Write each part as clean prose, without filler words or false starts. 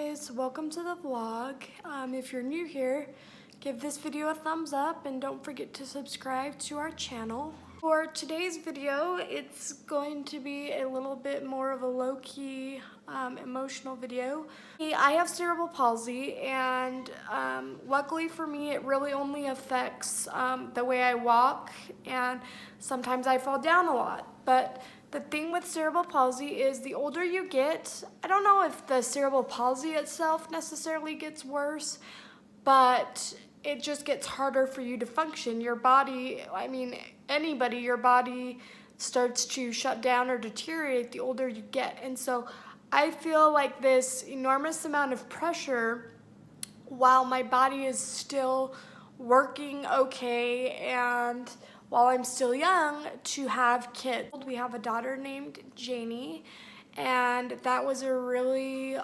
guys, welcome to the vlog. If you're new here, give this video a thumbs up and don't forget to subscribe to our channel. For today's video, it's going to be a little bit more of a low-key emotional video. I have cerebral palsy, and luckily for me it really only affects the way I walk, and sometimes I fall down a lot. But the thing with cerebral palsy is the older you get, I don't know if the cerebral palsy itself necessarily gets worse, but it just gets harder for you to function. Your body, your body starts to shut down or deteriorate the older you get. And so I feel like this enormous amount of pressure while my body is still working okay and while I'm still young to have kids. We have a daughter named Janie, and that was a really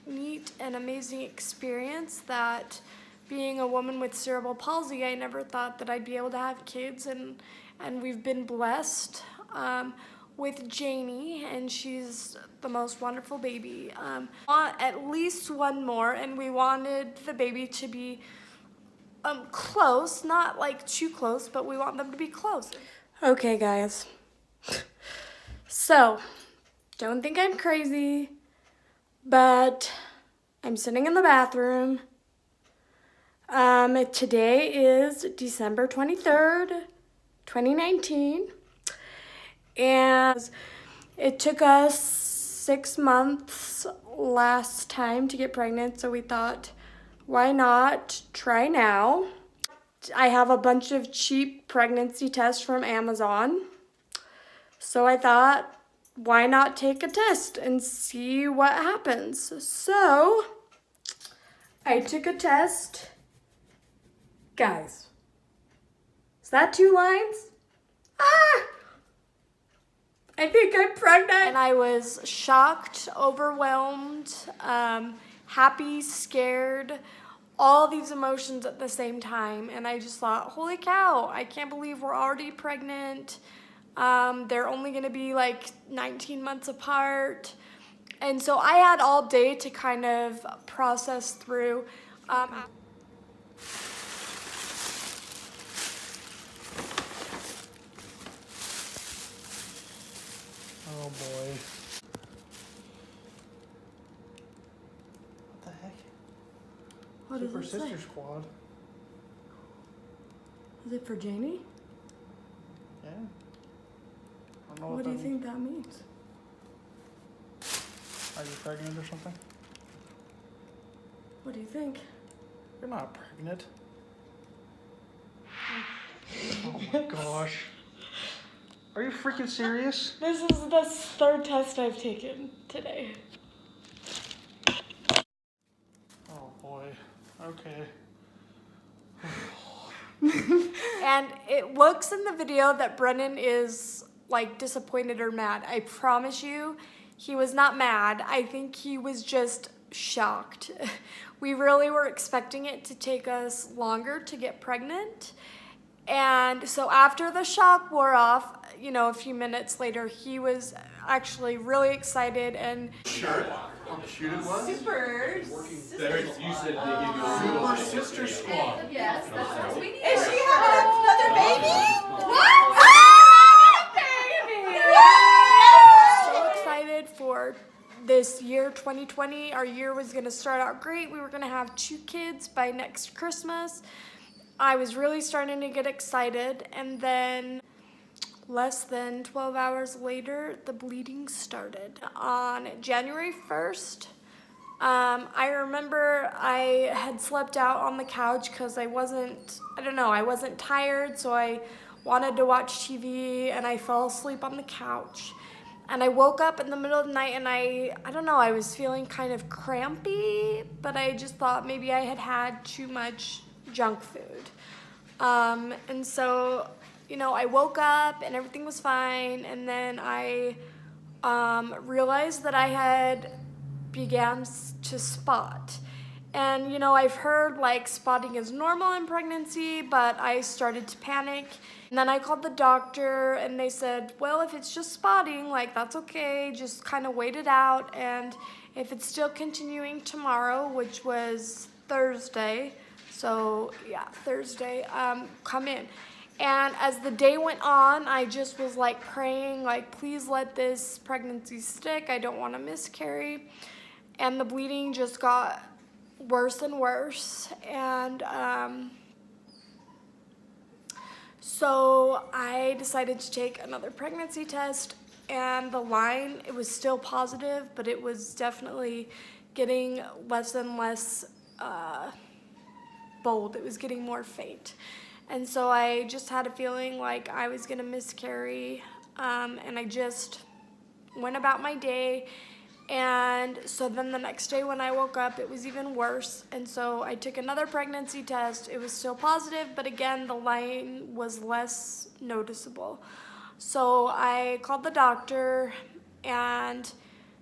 neat and amazing experience. That being a woman with cerebral palsy, I never thought that I'd be able to have kids, and we've been blessed with Janie, and she's the most wonderful baby. Want at least one more, and we wanted the baby to be close, not like too close, but we want them to be close. Okay, guys. So, don't think I'm crazy, but I'm sitting in the bathroom. Today is December 23rd, 2019, and it took us 6 months last time to get pregnant, so we thought, why not try now? I have a bunch of cheap pregnancy tests from Amazon, so I thought, why not take a test and see what happens? So I took a test. Guys, is that 2 lines? I think I'm pregnant. And I was shocked, overwhelmed, happy, scared, all these emotions at the same time. And I just thought, holy cow, I can't believe we're already pregnant. They're only gonna be like 19 months apart. And so I had all day to kind of process through. Oh boy. What the heck? What Super does it say? Sister Squad. Is it for Janie? Yeah. I don't know What do you think that means? Are you pregnant or something? What do you think? You're not pregnant. Oh my gosh. Are you freaking serious? This is the 3rd test I've taken today. Oh boy. Okay. And it looks in the video that Brennan is like disappointed or mad. I promise you, he was not mad. I think he was just shocked. We really were expecting it to take us longer to get pregnant. And so after the shock wore off, a few minutes later, he was actually really excited and Sure. Shoot it was? Super. There, you said they give you a Super Sister Squad. Yes, that's what we need. Is she having another baby? What? Baby! so excited for this year, 2020. Our year was gonna start out great. We were gonna have 2 kids by next Christmas. I was really starting to get excited, and then less than 12 hours later, the bleeding started. On January 1st, I remember I had slept out on the couch because I wasn't tired, so I wanted to watch TV, and I fell asleep on the couch. And I woke up in the middle of the night, and I was feeling kind of crampy, but I just thought maybe I had had too much junk food. And so, I woke up and everything was fine, and then I realized that I had began to spot. And, I've heard like spotting is normal in pregnancy, but I started to panic. And then I called the doctor, and they said, well, if it's just spotting, like that's okay, just kind of wait it out. And If it's still continuing tomorrow, which was Thursday, so yeah, Thursday, come in. And as the day went on, I just was like praying, like, please let this pregnancy stick. I don't want to miscarry. And the bleeding just got worse and worse. And so I decided to take another pregnancy test. And the line, it was still positive, but it was definitely getting less and less bold. It was getting more faint. And so I just had a feeling like I was gonna miscarry, and I just went about my day. And so then the next day when I woke up, it was even worse. And so I took another pregnancy test. It was still positive, but again, the line was less noticeable. So I called the doctor, and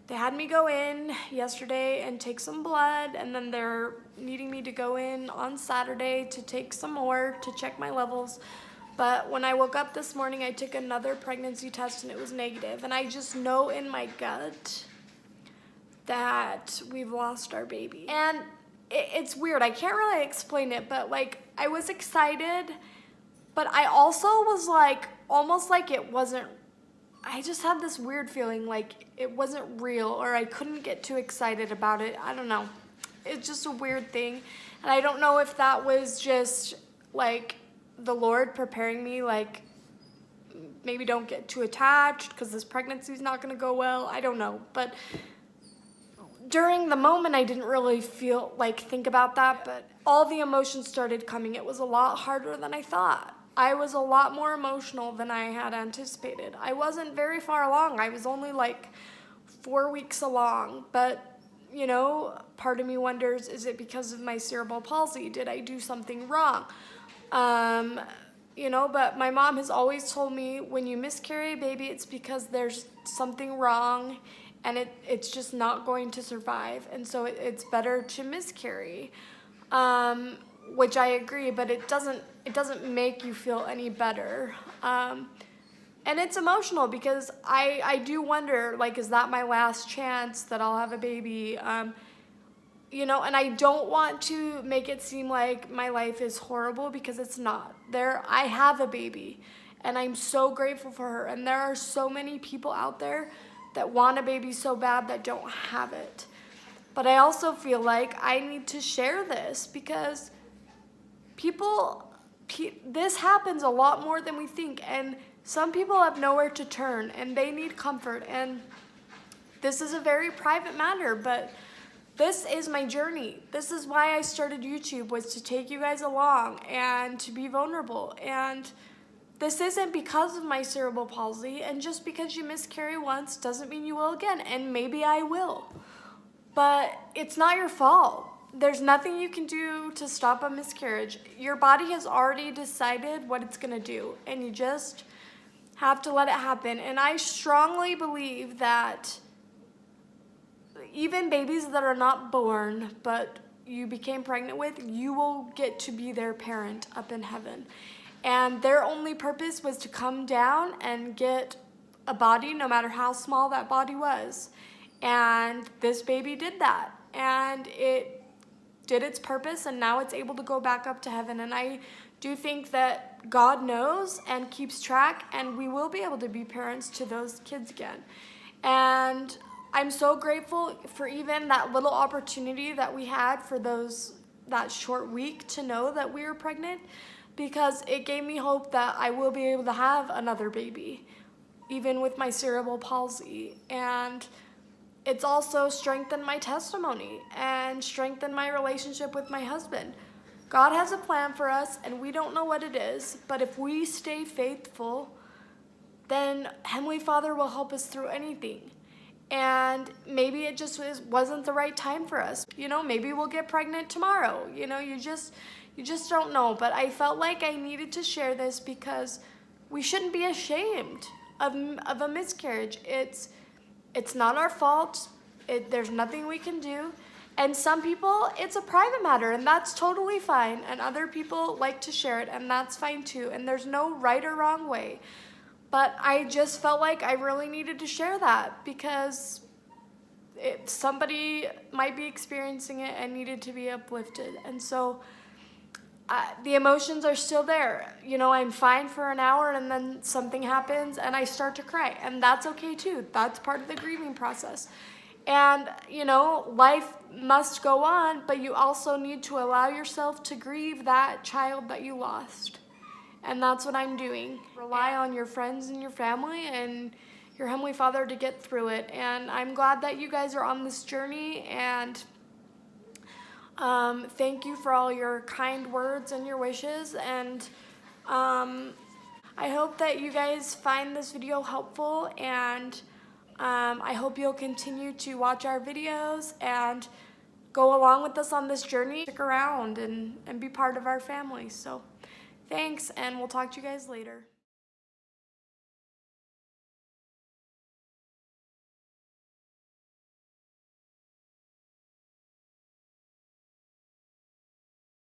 they had me go in yesterday and take some blood, and then they're needing me to go in on Saturday to take some more to check my levels. But when I woke up this morning, I took another pregnancy test and it was negative. And I just know in my gut that we've lost our baby. And it's weird. I can't really explain it, but like I was excited, but I also was like, almost like it wasn't, I just had this weird feeling like it wasn't real, or I couldn't get too excited about it. I don't know. It's just a weird thing. And I don't know if that was just like the Lord preparing me, like maybe don't get too attached because this pregnancy is not going to go well. I don't know. But during the moment, I didn't really think about that, but all the emotions started coming. It was a lot harder than I thought. I was a lot more emotional than I had anticipated. I wasn't very far along. I was only like 4 weeks along, but you know, part of me wonders, is it because of my cerebral palsy? Did I do something wrong? You know, but my mom has always told me when you miscarry a baby, it's because there's something wrong and it's just not going to survive. And so it's better to miscarry, which I agree, but it doesn't make you feel any better. And it's emotional because I do wonder, like, is that my last chance that I'll have a baby? You know, and I don't want to make it seem like my life is horrible because it's not. I have a baby, and I'm so grateful for her. And there are so many people out there that want a baby so bad that don't have it. But I also feel like I need to share this because this happens a lot more than we think, and some people have nowhere to turn and they need comfort. And this is a very private matter, but this is my journey. This is why I started YouTube, was to take you guys along and to be vulnerable. And this isn't because of my cerebral palsy, and just because you miscarry once doesn't mean you will again, and maybe I will. But it's not your fault. There's nothing you can do to stop a miscarriage. Your body has already decided what it's gonna do, and you just have to let it happen. And I strongly believe that even babies that are not born, but you became pregnant with, you will get to be their parent up in heaven. And their only purpose was to come down and get a body, no matter how small that body was. And this baby did that. And it did its purpose, and now it's able to go back up to heaven. And I do think that God knows and keeps track, and we will be able to be parents to those kids again. And I'm so grateful for even that little opportunity that we had for that short week to know that we were pregnant, because it gave me hope that I will be able to have another baby, even with my cerebral palsy. And it's also strengthened my testimony and strengthened my relationship with my husband. God has a plan for us, and we don't know what it is, but if we stay faithful, then Heavenly Father will help us through anything. And maybe it just wasn't the right time for us. You know, maybe we'll get pregnant tomorrow. You know, you just don't know. But I felt like I needed to share this because we shouldn't be ashamed of a miscarriage. It's not our fault. There's nothing we can do. And some people, it's a private matter, and that's totally fine. And other people like to share it, and that's fine too. And there's no right or wrong way. But I just felt like I really needed to share that because somebody might be experiencing it and needed to be uplifted. And so the emotions are still there. You know, I'm fine for an hour and then something happens and I start to cry. And that's okay too. That's part of the grieving process. And, you know, life must go on, but you also need to allow yourself to grieve that child that you lost. And that's what I'm doing. Rely on your friends and your family and your Heavenly Father to get through it. And I'm glad that you guys are on this journey, and thank you for all your kind words and your wishes. And I hope that you guys find this video helpful, and I hope you'll continue to watch our videos and go along with us on this journey. Stick around and be part of our family. So thanks, and we'll talk to you guys later.